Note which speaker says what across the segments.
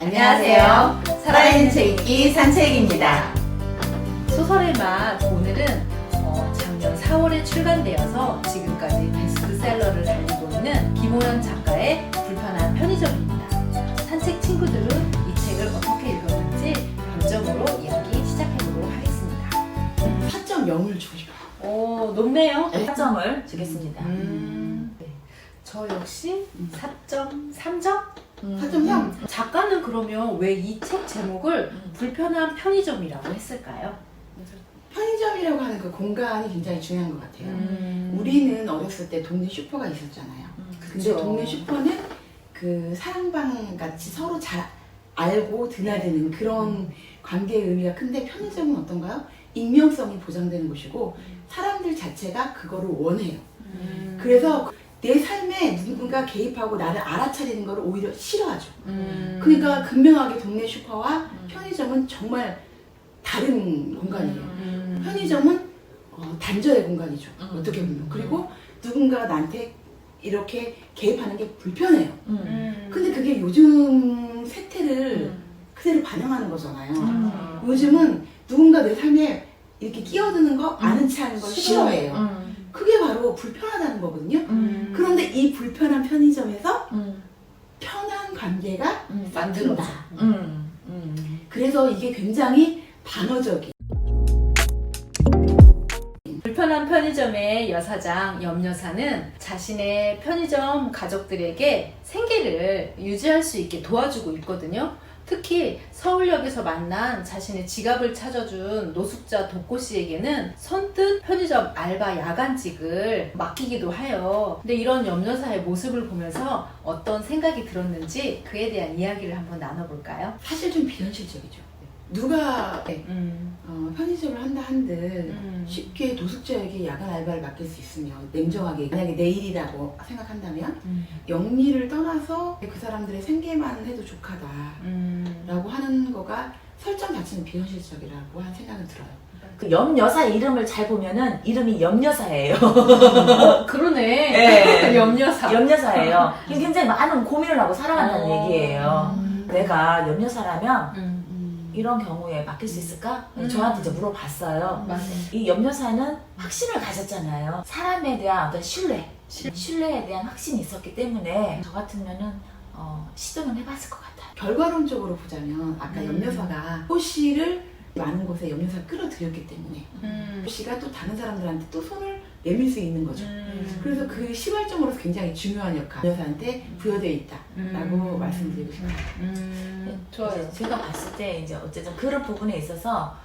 Speaker 1: 안녕하세요. 살아있는 책 읽기 산책입니다.
Speaker 2: 소설의 맛 오늘은 작년 4월에 출간되어서 지금까지 베스트셀러를 달리고 있는 김호연 작가의 불편한 편의점입니다. 산책 친구들은 이 책을 어떻게 읽었는지 감정으로 이야기 시작해보도록 하겠습니다.
Speaker 1: 4.0을 주고 싶어요.
Speaker 2: 오, 높네요.
Speaker 3: 4점을 주겠습니다.
Speaker 2: 네. 저 역시 4.3점?
Speaker 1: 4.3?
Speaker 2: 작가는 그러면 왜 이 책 제목을 불편한 편의점이라고 했을까요?
Speaker 1: 편의점이라고 하는 그 공간이 굉장히 중요한 것 같아요. 우리는 어렸을 때 동네 슈퍼가 있었잖아요. 근데
Speaker 2: 그쵸.
Speaker 1: 동네 슈퍼는 그 사랑방 같이 서로 잘 알고 드나드는 그런 관계의 의미가 큰데 편의점은 어떤가요? 익명성이 보장되는 곳이고 사람들 자체가 그거를 원해요. 그래서 내 삶에 누군가 개입하고 나를 알아차리는 걸 오히려 싫어하죠. 그러니까 극명하게 동네 슈퍼와 편의점은 정말 다른 공간이에요. 편의점은 단절의 공간이죠. 어떻게 보면. 그리고 누군가가 나한테 이렇게 개입하는 게 불편해요. 근데 그게 요즘 세태를 그대로 반영하는 거잖아요. 요즘은 누군가 내 삶에 이렇게 끼어드는 거 아는 체 하는 걸 싫어해요. 그게 바로 불편하다는 거거든요. 그런데 이 불편한 편의점에서 편한 관계가
Speaker 2: 만들어져.
Speaker 1: 든다. 그래서 이게 굉장히 반어적이에요.
Speaker 2: 불편한 편의점의 여사장 염여사는 자신의 편의점 가족들에게 생계를 유지할 수 있게 도와주고 있거든요. 특히 서울역에서 만난 자신의 지갑을 찾아준 노숙자 도꼬씨에게는 선뜻 편의점 알바 야간직을 맡기기도 해요. 근데 이런 염여사의 모습을 보면서 어떤 생각이 들었는지 그에 대한 이야기를 한번 나눠볼까요?
Speaker 1: 사실 좀 비현실적이죠. 누가 편의점을 한다 한들 쉽게 도숙자에게 야간 알바를 맡길 수 있으면 냉정하게 만약에 내일이라고 생각한다면 영리를 떠나서 그 사람들의 생계만 해도 족하다라고 하는 거가 설정 자체는 비현실적이라고 하는 생각은 들어요.
Speaker 3: 그 염여사 이름을 잘 보면은 이름이 염여사예요.
Speaker 2: 그러네.
Speaker 3: 네.
Speaker 2: 염여사.
Speaker 3: 염여사예요. 굉장히 많은 고민을 하고 살아간다는 얘기예요. 내가 염여사라면 이런 경우에 맡길 수 있을까? 저한테 이제 물어봤어요.
Speaker 2: 맞아요.
Speaker 3: 이 염여사는 확신을 가졌잖아요. 사람에 대한 어떤 신뢰에 대한 확신이 있었기 때문에 저 같으면은 시도는 해봤을 것 같아요.
Speaker 1: 결과론적으로 보자면 아까 염려사가 호씨를 많은 곳에 염려사를 끌어들였기 때문에 호씨가 또 다른 사람들한테 또 손을 내밀 수 있는 거죠. 그래서 그 시발점으로서 굉장히 중요한 역할 염려사한테 부여되어 있다라고 말씀드리고 싶어요.
Speaker 2: 좋아요.
Speaker 3: 제가 봤을 때 이제 어쨌든 그런 부분에 있어서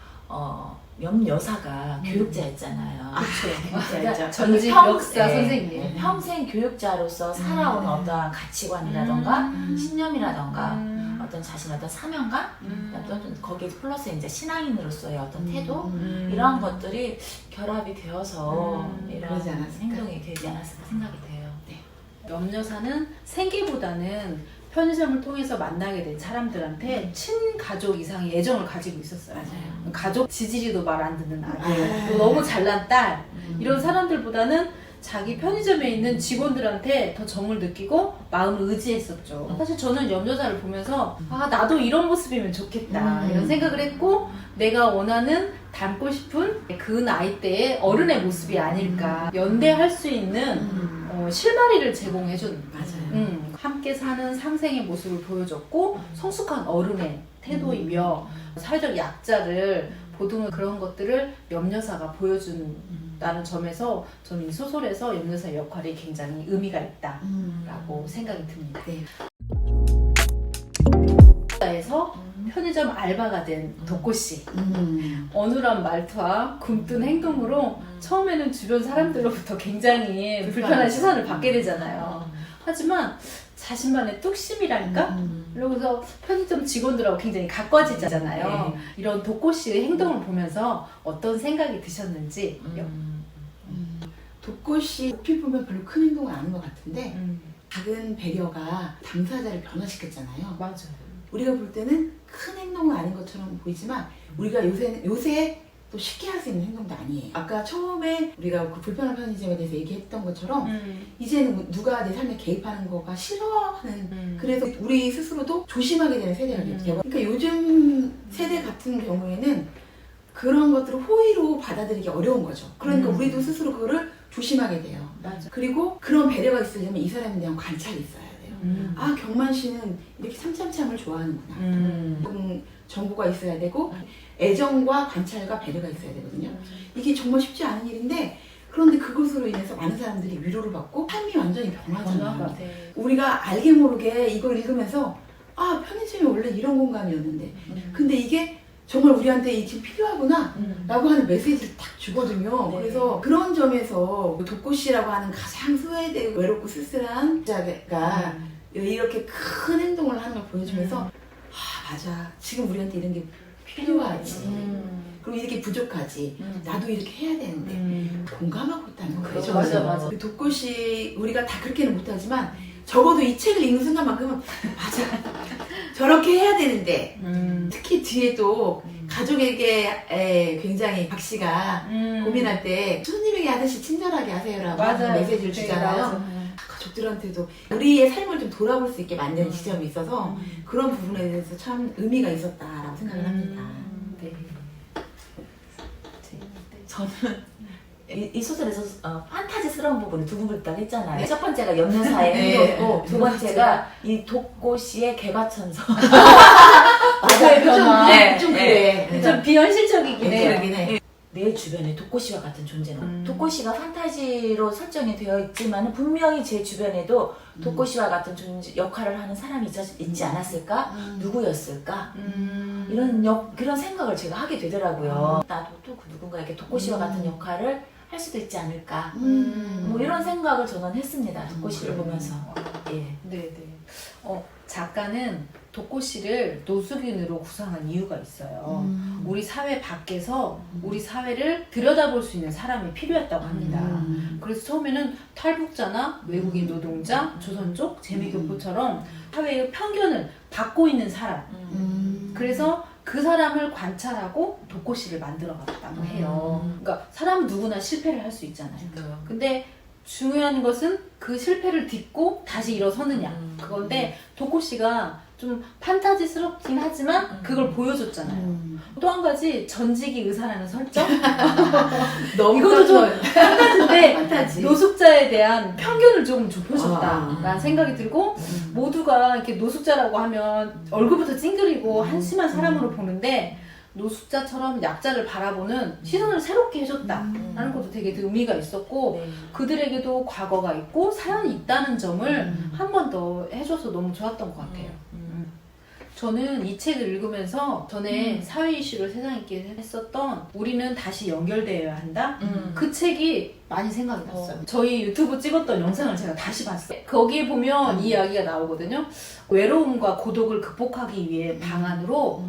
Speaker 3: 염여사가 교육자였잖아요.
Speaker 2: 그렇죠.
Speaker 3: 이
Speaker 2: 전직
Speaker 3: 평-
Speaker 2: 역사
Speaker 3: 네,
Speaker 2: 선생님.
Speaker 3: 네, 평생 교육자로서 살아온 어떠한 가치관이라던가 신념이라던가 어떤 자신의 어떤 사명감, 어떤 거기에 플러스 이제 신앙인으로서의 어떤 태도 이러한 것들이 결합이 되어서 이런
Speaker 1: 그러지 않았을까?
Speaker 3: 행동이 되지 않았을까 생각이 돼요.
Speaker 2: 염려사는 생계보다는 편의점을 통해서 만나게 된 사람들한테 친가족 이상의 애정을 가지고 있었어요.
Speaker 1: 맞아요.
Speaker 2: 가족 지지리도 말 안 듣는 아들, 또 너무 잘난 딸 이런 사람들보다는 자기 편의점에 있는 직원들한테 더 정을 느끼고 마음을 의지했었죠. 사실 저는 염여사를 보면서 아 나도 이런 모습이면 좋겠다 이런 생각을 했고 내가 원하는 닮고 싶은 그 나이대의 어른의 모습이 아닐까 연대할 수 있는 실마리를 제공해준
Speaker 1: 맞아요.
Speaker 2: 함께 사는 상생의 모습을 보여줬고 성숙한 어른의 태도이며 사회적 약자를 보듬는 그런 것들을 염여사가 보여준다는 점에서 저는 이 소설에서 염여사의 역할이 굉장히 의미가 있다라고 생각이 듭니다.
Speaker 1: 네.
Speaker 2: 에서 편의점 알바가 된 도꼬씨 어눌한 말투와 굼뜬 행동으로 처음에는 주변 사람들로부터 굉장히 불편한 시선을 받게 되잖아요. 하지만 자신만의 뚝심이랄까? 그러고서 편의점 직원들하고 굉장히 가까워지잖아요. 이런 도꼬씨의 행동을 보면서 어떤 생각이 드셨는지
Speaker 1: 독고씨 높이 보면 별로 큰 행동을 안 하는 것 같은데 작은 배려가 당사자를 변화시켰잖아요.
Speaker 2: 맞아요.
Speaker 1: 우리가 볼 때는 큰 행동은 아닌 것처럼 보이지만 우리가 요새 또 쉽게 할 수 있는 행동도 아니에요. 아까 처음에 우리가 그 불편한 편의점에 대해서 얘기했던 것처럼 이제는 누가 내 삶에 개입하는 거가 싫어하는 그래서 우리 스스로도 조심하게 되는 세대가 되고 그러니까 요즘 세대 같은 경우에는 그런 것들을 호의로 받아들이기 어려운 거죠. 그러니까 우리도 스스로 그거를 조심하게 돼요.
Speaker 2: 맞아.
Speaker 1: 그리고 그런 배려가 있으려면 이 사람에 대한 관찰이 있어야 돼요. 아, 경만 씨는 이렇게 삼참참을 좋아하는구나. 정보가 있어야 되고 애정과 관찰과 배려가 있어야 되거든요. 이게 정말 쉽지 않은 일인데 그런데 그것으로 인해서 많은 사람들이 위로를 받고 삶이 완전히 변하잖아요. 우리가 알게 모르게 이걸 읽으면서 아, 편의점이 원래 이런 공간이었는데 근데 이게 정말 우리한테 지금 필요하구나 라고 하는 메시지를 딱 주거든요.
Speaker 3: 네.
Speaker 1: 그래서 그런 점에서 독고씨라고 하는 가장 소외되고 외롭고 쓸쓸한 자가 이렇게 큰 행동을 하는 걸 보여주면서 아, 맞아, 지금 우리한테 이런 게 필요하지. 그리고 이렇게 부족하지. 나도 이렇게 해야 되는데 공감하고 있다는 거예요.
Speaker 3: 그렇죠.
Speaker 2: 맞아.
Speaker 1: 그 독고씨 우리가 다 그렇게는 못하지만 적어도 이 책을 읽는 순간만큼은 맞아, 저렇게 해야 되는데 특히 뒤에 또 가족에게 굉장히 박 씨가 고민할 때 손님에게 하듯이 친절하게 하세요라고 하는 메시지를 주잖아요. 가족들한테도 우리의 삶을 좀 돌아볼 수 있게 만드는 지점이 있어서 그런 부분에 대해서 참 의미가 있었다라고 생각을 합니다.
Speaker 2: 네.
Speaker 3: 저는 이 소설에서 판타지스러운 부분을 두 분을 딱 했잖아요. 첫 번째가 염려사의 행동이고 두 번째가 이 독고씨의 개과천선.
Speaker 1: 맞아요.
Speaker 2: 변화.
Speaker 1: 좀 그래.
Speaker 2: 좀 비현실적이긴 해요.
Speaker 1: 그러긴 해.
Speaker 3: 내 주변에 독고씨와 같은 존재는 독고씨가 판타지로 설정이 되어 있지만 분명히 제 주변에도 독고씨와 같은 존재 역할을 하는 사람이 있지 않았을까? 누구였을까? 그런 생각을 제가 하게 되더라고요. 나도 또 그 누군가에게 독고씨와 같은 역할을 할 수도 있지 않을까? 뭐 이런 생각을 저는 했습니다. 독고씨를 보면서. 예.
Speaker 2: 네네. 작가는 독고씨를 노숙인으로 구성한 이유가 있어요. 우리 사회 밖에서 우리 사회를 들여다볼 수 있는 사람이 필요했다고 합니다. 그래서 처음에는 탈북자나 외국인 노동자, 조선족, 재미교포처럼 사회의 편견을 받고 있는 사람. 그래서 그 사람을 관찰하고 독고씨를 만들어갔다고 해요. 그러니까 사람은 누구나 실패를 할 수 있잖아요. 근데 중요한 것은 그 실패를 딛고 다시 일어서느냐 그건데 독고씨가 좀 판타지스럽긴 하지만 그걸 보여줬잖아요. 또 한 가지 전직이 의사라는 설정?
Speaker 1: 너무
Speaker 2: 이것도 좀 판타지인데
Speaker 1: 판타지.
Speaker 2: 노숙자에 대한 편견을 조금 좁혀줬다라는 생각이 들고 모두가 이렇게 노숙자라고 하면 얼굴부터 찡그리고 한심한 사람으로 보는데 노숙자처럼 약자를 바라보는 시선을 새롭게 해줬다라는 것도 되게 의미가 있었고 그들에게도 과거가 있고 사연이 있다는 점을 한 번 더 해줘서 너무 좋았던 것 같아요. 저는 이 책을 읽으면서 전에 사회 이슈를 세상 있게 했었던 우리는 다시 연결되어야 한다? 그 책이 많이 생각이 났어요. 저희 유튜브 찍었던 영상을 제가 다시 봤어요. 거기에 보면 이 이야기가 나오거든요. 외로움과 고독을 극복하기 위해 방안으로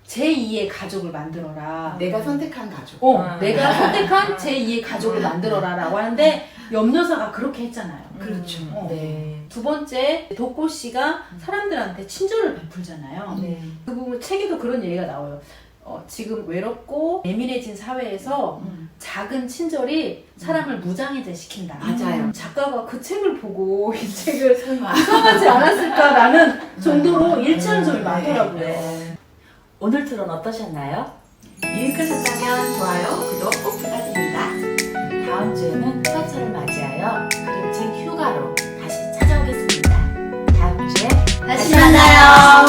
Speaker 2: 제2의 가족을 만들어라.
Speaker 1: 내가 선택한 가족.
Speaker 2: 내가 선택한 제2의 가족을 만들어라 라고 하는데 염려사가 그렇게 했잖아요.
Speaker 1: 그렇죠.
Speaker 3: 네.
Speaker 2: 두 번째, 독고씨가 사람들한테 친절을 베풀잖아요. 그 부분 책에도 그런 얘기가 나와요. 지금 외롭고 예민해진 사회에서 작은 친절이 사람을 무장해제 시킨다.
Speaker 1: 맞아요.
Speaker 2: 작가가 그 책을 보고 이 책을
Speaker 1: 설마.
Speaker 2: 구성하지 않았을까라는 정도로 일치하는 점이 많더라고요.
Speaker 3: 오늘 토론 어떠셨나요?
Speaker 1: 유익하셨다면 좋아요, 구독 꼭 부탁드립니다.
Speaker 3: 다음 주에는 휴가철을 맞이하여 그림책 휴가로 다시 찾아오겠습니다. 다음 주에
Speaker 2: 다시 만나요.